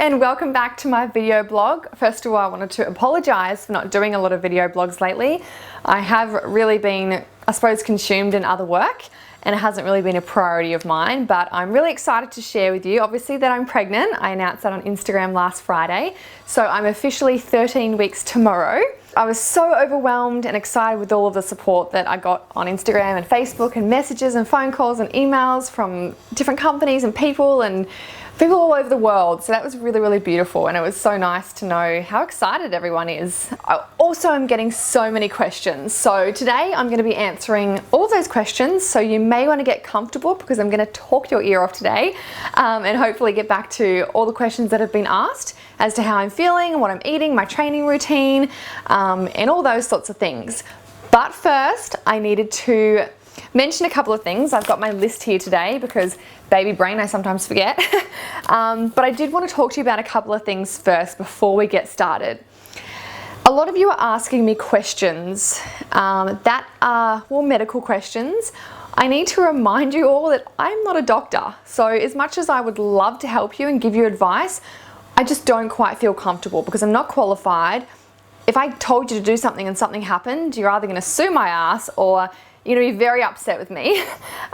and welcome back to my video blog. First of all, I wanted to apologize for not doing a lot of video blogs lately. I have really been, I suppose, consumed in other work and it hasn't really been a priority of mine, but I'm really excited to share with you, obviously, that I'm pregnant. I announced that on Instagram last Friday, so I'm officially 13 weeks tomorrow. I was so overwhelmed and excited with all of the support that I got on Instagram and Facebook and messages and phone calls and emails from different companies and people all over the world. So that was really, really beautiful, and it was so nice to know how excited everyone is. I also am getting so many questions. So today I'm going to be answering all of those questions, so you may want to get comfortable because I'm going to talk your ear off today and hopefully get back to all the questions that have been asked as to how I'm feeling, what I'm eating, my training routine, and all those sorts of things. But first, I needed to mention a couple of things. I've got my list here today because baby brain, I sometimes forget. But I did want to talk to you about a couple of things first before we get started. A lot of you are asking me questions that are, well, medical questions. I need to remind you all that I'm not a doctor. So as much as I would love to help you and give you advice, I just don't quite feel comfortable because I'm not qualified. If I told you to do something and something happened, you're either going to sue my ass or you're going to be very upset with me.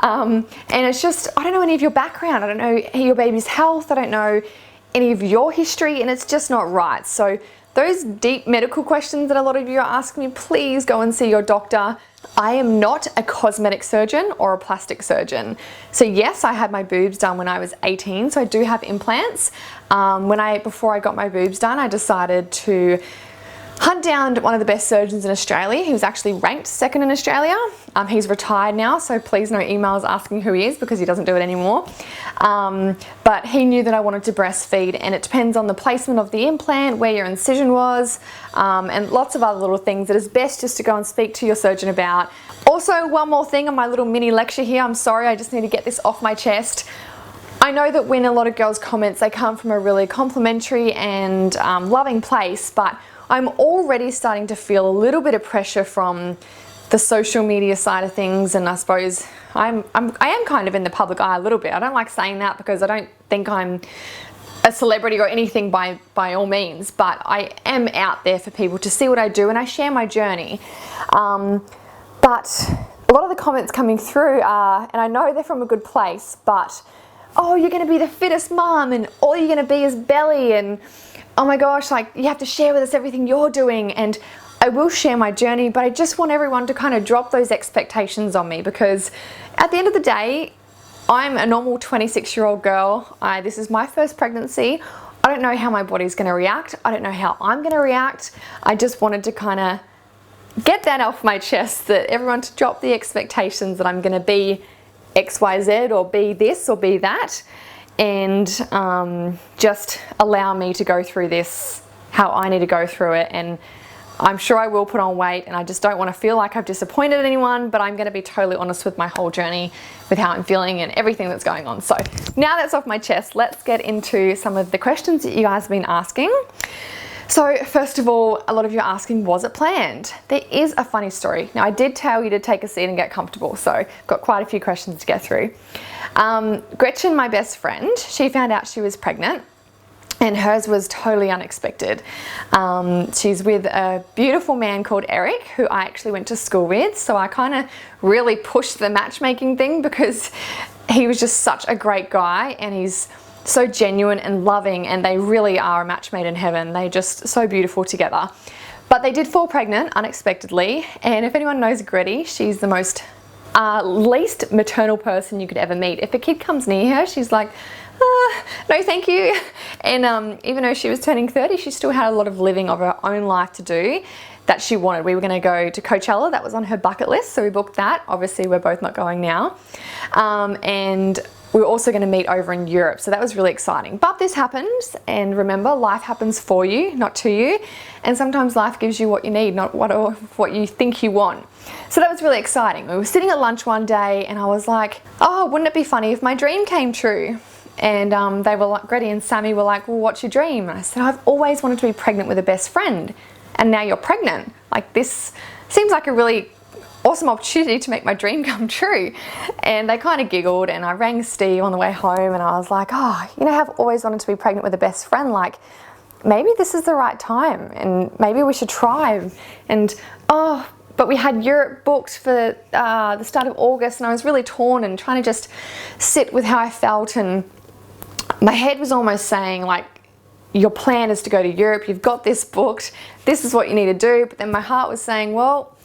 And it's just, I don't know any of your background. I don't know your baby's health. I don't know any of your history, and it's just not right. So those deep medical questions that a lot of you are asking me, please go and see your doctor. I am not a cosmetic surgeon or a plastic surgeon. So yes, I had my boobs done when I was 18, so I do have implants. Before I got my boobs done, I decided to hunt down one of the best surgeons in Australia. He was actually ranked second in Australia. He's retired now, so please no emails asking who he is because he doesn't do it anymore. But he knew that I wanted to breastfeed, and it depends on the placement of the implant, where your incision was, and lots of other little things that is best just to go and speak to your surgeon about. Also, one more thing on my little mini lecture here. I'm sorry, I just need to get this off my chest. I know that when a lot of girls' comments, they come from a really complimentary and loving place, but I'm already starting to feel a little bit of pressure from the social media side of things, and I suppose I am kind of in the public eye a little bit. I don't like saying that because I don't think I'm a celebrity or anything by all means, but I am out there for people to see what I do, and I share my journey. But a lot of the comments coming through are, and I know they're from a good place, but oh, you're going to be the fittest mom, and all you're going to be is belly, and oh my gosh, like, you have to share with us everything you're doing. And I will share my journey, but I just want everyone to kind of drop those expectations on me, because at the end of the day, I'm a normal 26-year-old girl. This is my first pregnancy. I don't know how my body's going to react. I don't know how I'm going to react. I just wanted to kind of get that off my chest, that everyone to drop the expectations that I'm going to be XYZ or be this or be that, and just allow me to go through this how I need to go through it. And I'm sure I will put on weight, and I just don't want to feel like I've disappointed anyone, but I'm going to be totally honest with my whole journey, with how I'm feeling and everything that's going on. So now that's off my chest, let's get into some of the questions that you guys have been asking. So first of all, a lot of you are asking, was it planned? There is a funny story. Now, I did tell you to take a seat and get comfortable, so I've got quite a few questions to get through. Gretchen, my best friend, she found out she was pregnant, and hers was totally unexpected. She's with a beautiful man called Eric, who I actually went to school with, so I kind of really pushed the matchmaking thing because he was just such a great guy, and he's so genuine and loving, and they really are a match made in heaven. They're just so beautiful together. But they did fall pregnant unexpectedly, and if anyone knows Gretty, she's the most least maternal person you could ever meet. If a kid comes near her, she's like, no thank you. And even though she was turning 30, she still had a lot of living of her own life to do that she wanted. We were going to go to Coachella. That was on her bucket list, so we booked that. Obviously, we're both not going now. And we were also going to meet over in Europe, so that was really exciting. But this happens, and remember, life happens for you, not to you. And sometimes life gives you what you need, not what you think you want. So that was really exciting. We were sitting at lunch one day, and I was like, oh, wouldn't it be funny if my dream came true? And they were like, Gretty and Sammy were like, well, what's your dream? And I said, I've always wanted to be pregnant with a best friend, and now you're pregnant. Like, this seems like a really awesome opportunity to make my dream come true. And they kind of giggled, and I rang Steve on the way home and I was like, oh, you know, I've always wanted to be pregnant with a best friend. Like, maybe this is the right time and maybe we should try. And but we had Europe booked for the start of August, and I was really torn and trying to just sit with how I felt, and my head was almost saying, like, your plan is to go to Europe, you've got this booked, this is what you need to do. But then my heart was saying, well,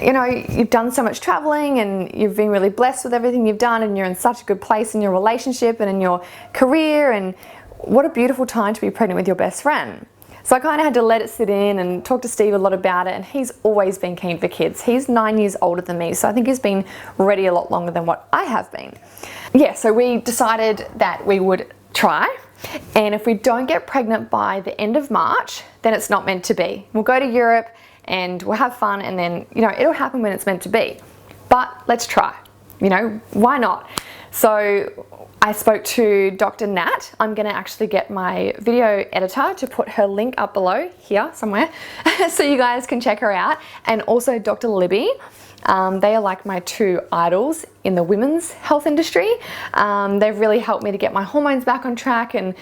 you know, you've done so much traveling and you've been really blessed with everything you've done, and you're in such a good place in your relationship and in your career, and what a beautiful time to be pregnant with your best friend. So I kind of had to let it sit in and talk to Steve a lot about it, and he's always been keen for kids. He's 9 years older than me, so I think he's been ready a lot longer than what I have been. Yeah, so we decided that we would try, and if we don't get pregnant by the end of March, then it's not meant to be. We'll go to Europe and we'll have fun, and then, you know, it'll happen when it's meant to be. But let's try, you know, why not? So I spoke to Dr. Nat. I'm gonna actually get my video editor to put her link up below here somewhere so you guys can check her out. And also Dr. Libby. They are like my two idols in the women's health industry. They've really helped me to get my hormones back on track and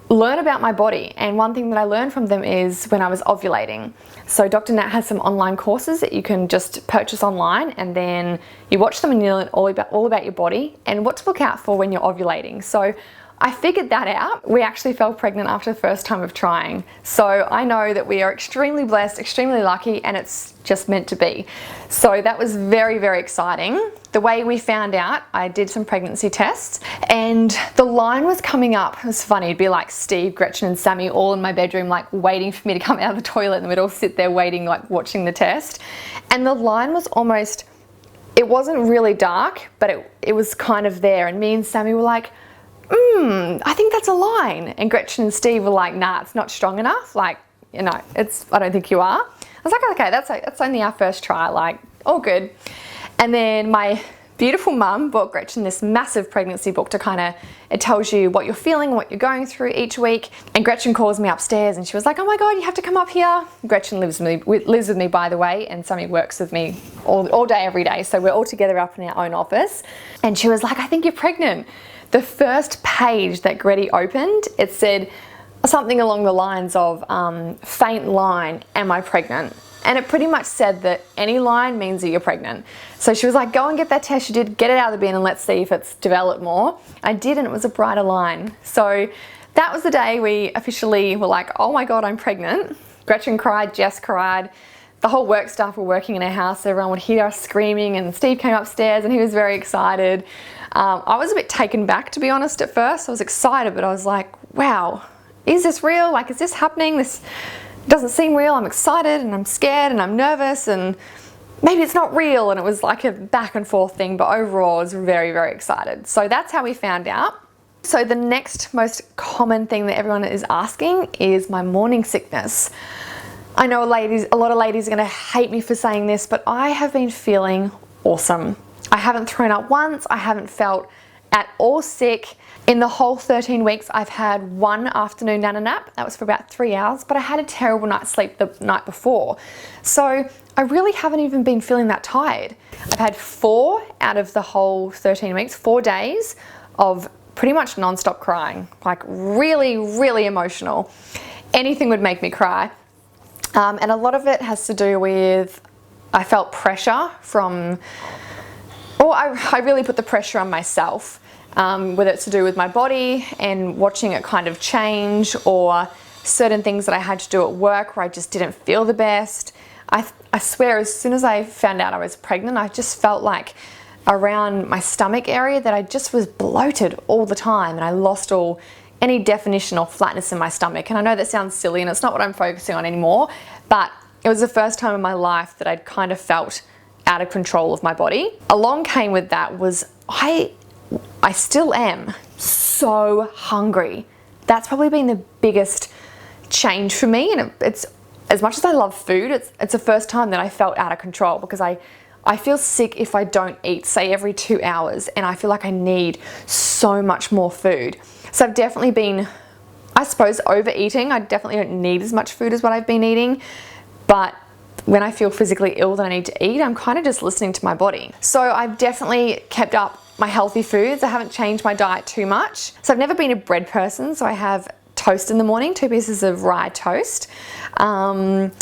learn about my body. And one thing that I learned from them is when I was ovulating. So Dr. Nat has some online courses that you can just purchase online, and then you watch them and you learn all about your body and what to look out for when you're ovulating. So I figured that out. We actually fell pregnant after the first time of trying. So I know that we are extremely blessed, extremely lucky, and it's just meant to be. So that was very, very exciting. The way we found out, I did some pregnancy tests, and the line was coming up. It was funny, it'd be like Steve, Gretchen and Sammy all in my bedroom, like waiting for me to come out of the toilet, and we'd all sit there waiting, like watching the test. And the line was almost, it wasn't really dark, but it was kind of there. And me and Sammy were like, I think that's a line. And Gretchen and Steve were like, nah, it's not strong enough. Like, you know, I don't think you are. I was like, okay, that's only our first try, like, all good. And then my beautiful mum bought Gretchen this massive pregnancy book to kind of, it tells you what you're feeling, what you're going through each week. And Gretchen calls me upstairs and she was like, oh my God, you have to come up here. Gretchen lives with me, by the way, and Sammy works with me all day, every day. So we're all together up in our own office. And she was like, I think you're pregnant. The first page that Gretty opened, it said something along the lines of, faint line, am I pregnant? And it pretty much said that any line means that you're pregnant. So she was like, go and get that test you did, get it out of the bin and let's see if it's developed more. I did, and it was a brighter line. So that was the day we officially were like, oh my God, I'm pregnant. Gretchen cried, Jess cried. The whole work staff were working in our house, so everyone would hear us screaming, and Steve came upstairs and he was very excited. I was a bit taken back, to be honest, at first. I was excited, but I was like, wow, is this real? Like, is this happening? This doesn't seem real. I'm excited and I'm scared and I'm nervous and maybe it's not real. And it was like a back and forth thing, but overall I was very, very excited. So that's how we found out. So the next most common thing that everyone is asking is my morning sickness. I know a lot of ladies are gonna hate me for saying this, but I have been feeling awesome. I haven't thrown up once. I haven't felt at all sick. In the whole 13 weeks, I've had one afternoon nana nap. That was for about 3 hours, but I had a terrible night's sleep the night before. So I really haven't even been feeling that tired. I've had 4 out of the whole 13 weeks, 4 days of pretty much non-stop crying, like really, really emotional. Anything would make me cry. And a lot of it has to do with, I felt pressure from, I really put the pressure on myself, whether it's to do with my body and watching it kind of change, or certain things that I had to do at work where I just didn't feel the best. I swear, as soon as I found out I was pregnant, I just felt like around my stomach area that I just was bloated all the time, and I lost any definition or flatness in my stomach. And I know that sounds silly and it's not what I'm focusing on anymore, but it was the first time in my life that I'd kind of felt out of control of my body. Along came with that was I still am so hungry. That's probably been the biggest change for me, and it's, as much as I love food, it's the first time that I felt out of control, because I feel sick if I don't eat, say every 2 hours, and I feel like I need so much more food. So I've definitely been, I suppose, overeating. I definitely don't need as much food as what I've been eating, but when I feel physically ill that I need to eat, I'm kind of just listening to my body. So I've definitely kept up my healthy foods. I haven't changed my diet too much. So I've never been a bread person, so I have toast in the morning, 2 pieces of rye toast. And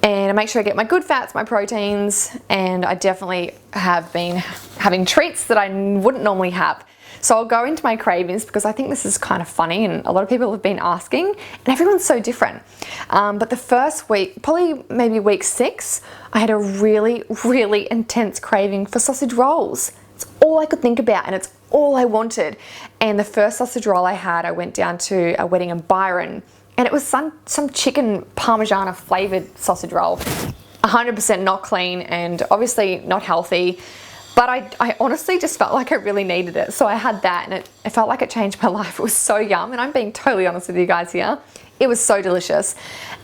I make sure I get my good fats, my proteins, and I definitely have been having treats that I wouldn't normally have. So I'll go into my cravings because I think this is kind of funny and a lot of people have been asking and everyone's so different. But the first week, probably maybe week 6, I had a really, really intense craving for sausage rolls. It's all I could think about and it's all I wanted. And the first sausage roll I had, I went down to a wedding in Byron and it was some chicken Parmigiana flavored sausage roll. 100% not clean and obviously not healthy. But I honestly just felt like I really needed it. So I had that and it felt like it changed my life. It was so yum. And I'm being totally honest with you guys here. It was so delicious.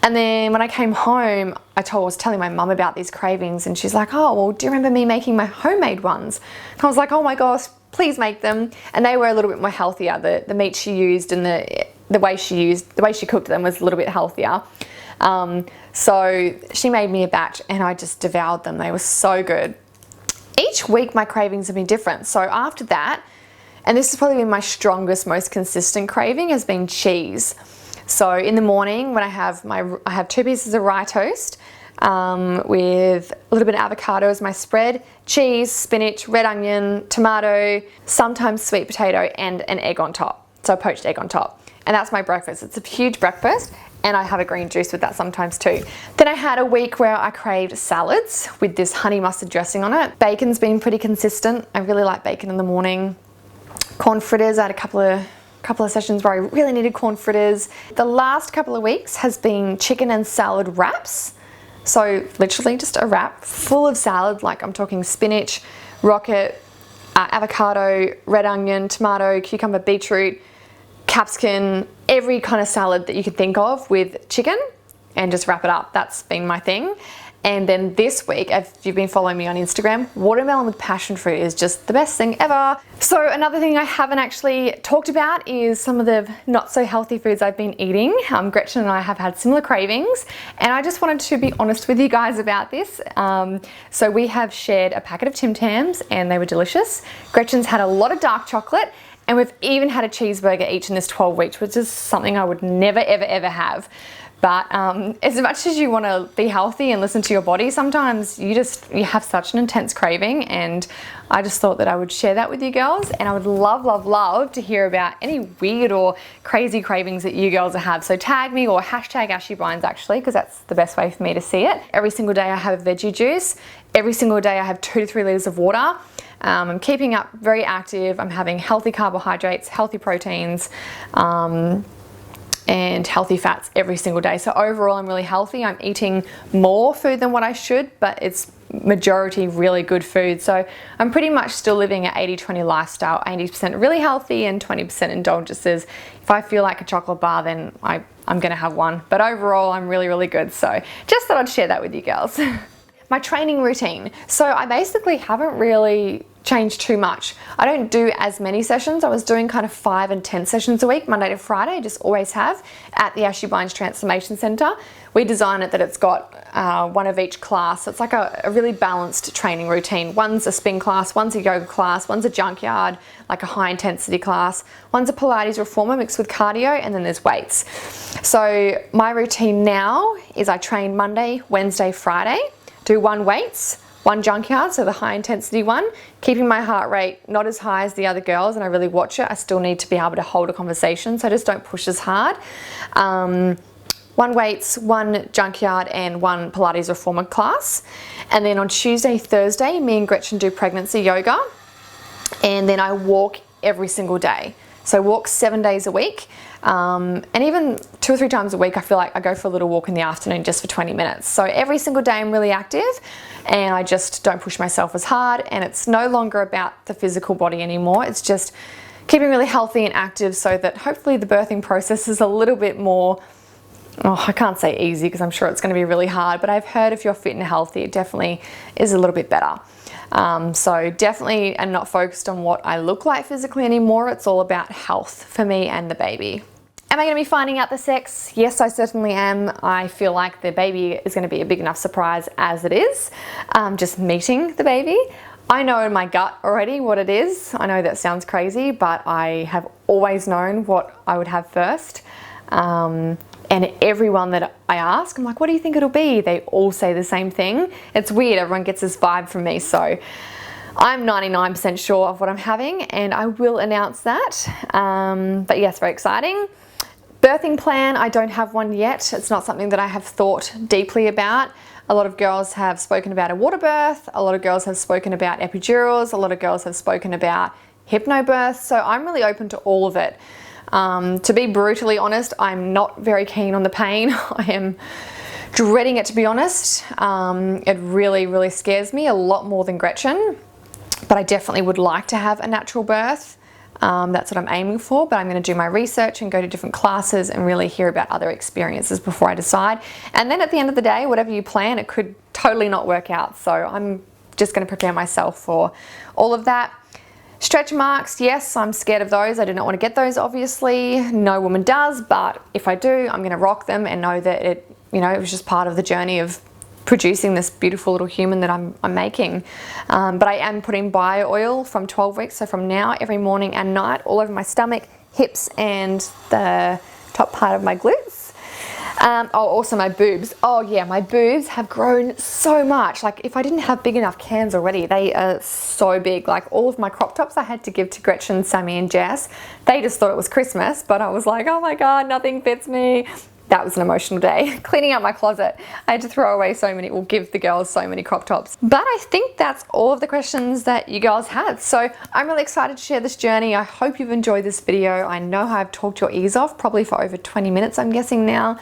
And then when I came home, I was telling my mum about these cravings and she's like, oh, well, do you remember me making my homemade ones? And I was like, oh my gosh, please make them. And they were a little bit more healthier. The meat she used and the way she cooked them was a little bit healthier. So she made me a batch and I just devoured them. They were so good. Each week my cravings have been different. So after that, and this has probably been my strongest, most consistent craving, has been cheese. So in the morning when I have 2 pieces of rye toast with a little bit of avocado as my spread, cheese, spinach, red onion, tomato, sometimes sweet potato and an egg on top. So a poached egg on top. And that's my breakfast. It's a huge breakfast. And I have a green juice with that sometimes too. Then I had a week where I craved salads with this honey mustard dressing on it. Bacon's been pretty consistent. I really like bacon in the morning. Corn fritters, I had a couple of sessions where I really needed corn fritters. The last couple of weeks has been chicken and salad wraps. So literally just a wrap full of salad, like I'm talking spinach, rocket, avocado, red onion, tomato, cucumber, beetroot, capsicum, every kind of salad that you could think of with chicken and just wrap it up. That's been my thing. And then this week, if you've been following me on Instagram, watermelon with passion fruit is just the best thing ever. So another thing I haven't actually talked about is some of the not so healthy foods I've been eating. Gretchen and I have had similar cravings and I just wanted to be honest with you guys about this. So we have shared a packet of Tim Tams and they were delicious. Gretchen's had a lot of dark chocolate and we've even had a cheeseburger each in this 12 weeks, which is something I would never, ever, ever have. But as much as you want to be healthy and listen to your body, sometimes you have such an intense craving, and I just thought that I would share that with you girls, and I would love, love, love to hear about any weird or crazy cravings that you girls have. So tag me or hashtag AshyBrinds actually, because that's the best way for me to see it. Every single day I have a veggie juice. Every single day I have 2 to 3 litres of water. I'm keeping up very active. I'm having healthy carbohydrates, healthy proteins, and healthy fats every single day. So overall, I'm really healthy. I'm eating more food than what I should, but it's majority really good food. So I'm pretty much still living an 80-20 lifestyle, 80% really healthy and 20% indulgences. If I feel like a chocolate bar, then I'm gonna have one. But overall, I'm really, really good. So just thought I'd share that with you girls. My training routine. So I basically haven't really changed too much. I don't do as many sessions. I was doing kind of 5 and 10 sessions a week, Monday to Friday. I just always have at the AshyBrinds Transformation Center. We design it that it's got one of each class. So it's like a really balanced training routine. One's a spin class, one's a yoga class, one's a junkyard, like a high intensity class. One's a Pilates reformer mixed with cardio, and then there's weights. So my routine now is I train Monday, Wednesday, Friday, do 1 weights, 1 junkyard, so the high intensity one, keeping my heart rate not as high as the other girls, and I really watch it. I still need to be able to hold a conversation, so I just don't push as hard. 1 weights, 1 junkyard, and 1 Pilates reformer class. And then on Tuesday, Thursday, me and Gretchen do pregnancy yoga, and then I walk every single day. So I walk 7 days a week, and even 2 or 3 times a week I feel like I go for a little walk in the afternoon just for 20 minutes. So every single day I'm really active and I just don't push myself as hard, and it's no longer about the physical body anymore. It's just keeping really healthy and active so that hopefully the birthing process is a little bit more, I can't say easy because I'm sure it's going to be really hard, but I've heard if you're fit and healthy it definitely is a little bit better. So definitely I'm not focused on what I look like physically anymore. It's all about health for me and the baby. Am I going to be finding out the sex? Yes, I certainly am. I feel like the baby is going to be a big enough surprise as it is. Just meeting the baby. I know in my gut already what it is. I know that sounds crazy, but I have always known what I would have first. And everyone that I ask, I'm like, what do you think it'll be? They all say the same thing. It's weird, everyone gets this vibe from me. So I'm 99% sure of what I'm having, and I will announce that. But yes, very exciting. Birthing plan, I don't have one yet. It's not something that I have thought deeply about. A lot of girls have spoken about a water birth. A lot of girls have spoken about epidurals. A lot of girls have spoken about hypnobirths. So I'm really open to all of it. To be brutally honest, I'm not very keen on the pain. I am dreading it, to be honest. It really, really scares me a lot more than Gretchen. But I definitely would like to have a natural birth. That's what I'm aiming for, but I'm going to do my research and go to different classes and really hear about other experiences before I decide. And then at the end of the day, whatever you plan, it could totally not work out. So I'm just going to prepare myself for all of that. Stretch marks, yes, I'm scared of those. I do not want to get those, obviously. No woman does, but if I do, I'm going to rock them and know that it was just part of the journey of producing this beautiful little human that I'm making. But I am putting bio oil from 12 weeks, so from now, every morning and night, all over my stomach, hips, and the top part of my glutes. Also my boobs. Oh yeah, my boobs have grown so much. Like if I didn't have big enough cans already, they are so big. Like all of my crop tops I had to give to Gretchen, Sammy and Jess. They just thought it was Christmas, but I was like, oh my God, nothing fits me. That was an emotional day. Cleaning out my closet. I had to throw away give the girls so many crop tops. But I think that's all of the questions that you girls had. So I'm really excited to share this journey. I hope you've enjoyed this video. I know I've talked your ears off, probably for over 20 minutes, I'm guessing now.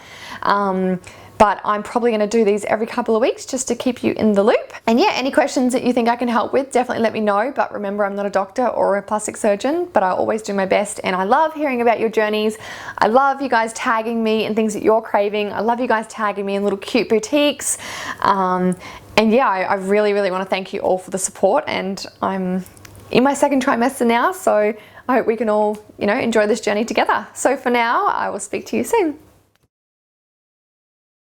But I'm probably going to do these every couple of weeks just to keep you in the loop. And yeah, any questions that you think I can help with, definitely let me know. But remember, I'm not a doctor or a plastic surgeon, but I always do my best. And I love hearing about your journeys. I love you guys tagging me in things that you're craving. I love you guys tagging me in little cute boutiques. And yeah, I really, really want to thank you all for the support. And I'm in my second trimester now, so I hope we can all, enjoy this journey together. So for now, I will speak to you soon.